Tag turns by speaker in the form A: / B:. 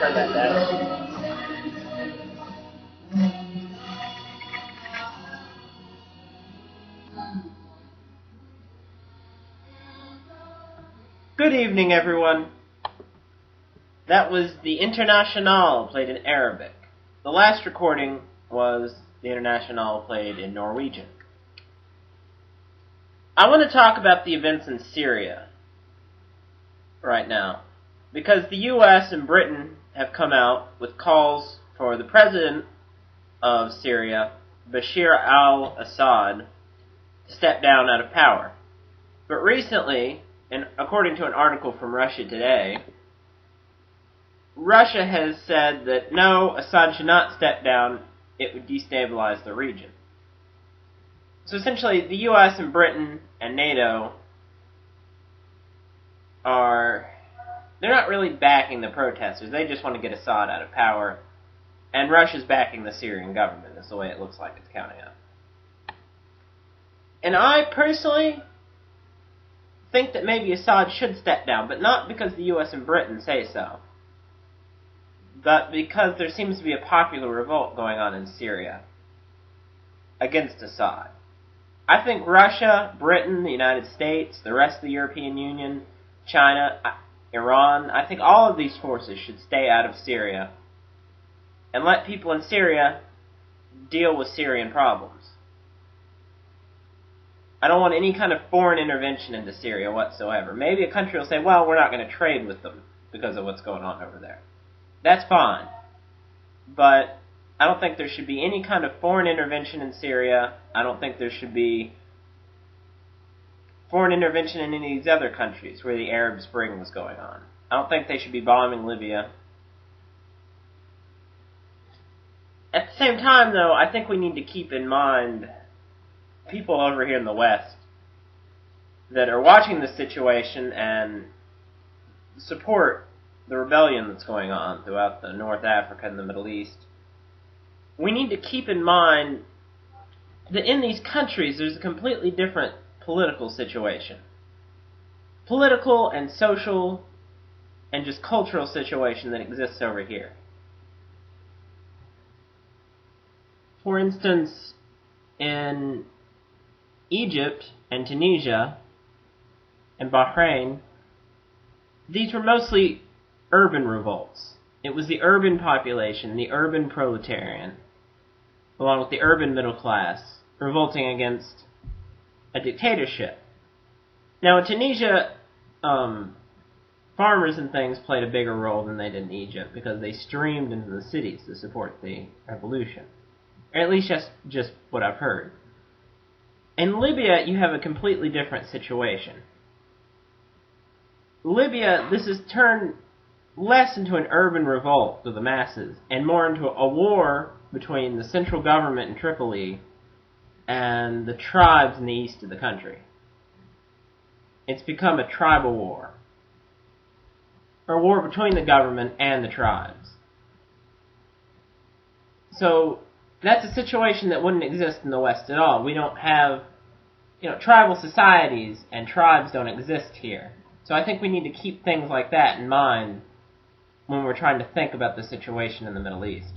A: turn that down. Good evening, everyone. That was the Internationale played in Arabic. The last recording was the Internationale played in Norwegian. I want to talk about the events in Syria right now, because the U.S. and Britain have come out with calls for the president of Syria, Bashar al-Assad, to step down out of power. But recently, and according to an article from Russia Today, Russia has said that no, Assad should not step down, it would destabilize the region. So essentially, the U.S. and Britain and NATO they're not really backing the protesters, they just want to get Assad out of power, and Russia's backing the Syrian government, is the way it looks like it's counting up. And I personally think that maybe Assad should step down, but not because the U.S. and Britain say so, but because there seems to be a popular revolt going on in Syria against Assad. I think Russia, Britain, the United States, the rest of the European Union, China, Iran, I think all of these forces should stay out of Syria and let people in Syria deal with Syrian problems. I don't want any kind of foreign intervention into Syria whatsoever. Maybe a country will say, well, we're not going to trade with them because of what's going on over there. That's fine. But I don't think there should be any kind of foreign intervention in Syria. I don't think there should be foreign intervention in any of these other countries where the Arab Spring was going on. I don't think they should be bombing Libya. At the same time, though, I think we need to keep in mind people over here in the West that are watching this situation and support the rebellion that's going on throughout the North Africa and the Middle East. We need to keep in mind that in these countries there's a completely different political situation. Political and social and just cultural situation that exists over here. For instance, in Egypt and Tunisia and Bahrain, these were mostly urban revolts. It was the urban population, the urban proletarian, along with the urban middle class, revolting against a dictatorship. Now in Tunisia, farmers and things played a bigger role than they did in Egypt because they streamed into the cities to support the revolution. Or at least that's just what I've heard. In Libya, you have a completely different situation. Libya, this has turned less into an urban revolt of the masses and more into a war between the central government in Tripoli and the tribes in the east of the country. It's become a tribal war, or a war between the government and the tribes. So that's a situation that wouldn't exist in the West at all. We don't have, tribal societies and tribes don't exist here. So I think we need to keep things like that in mind when we're trying to think about the situation in the Middle East.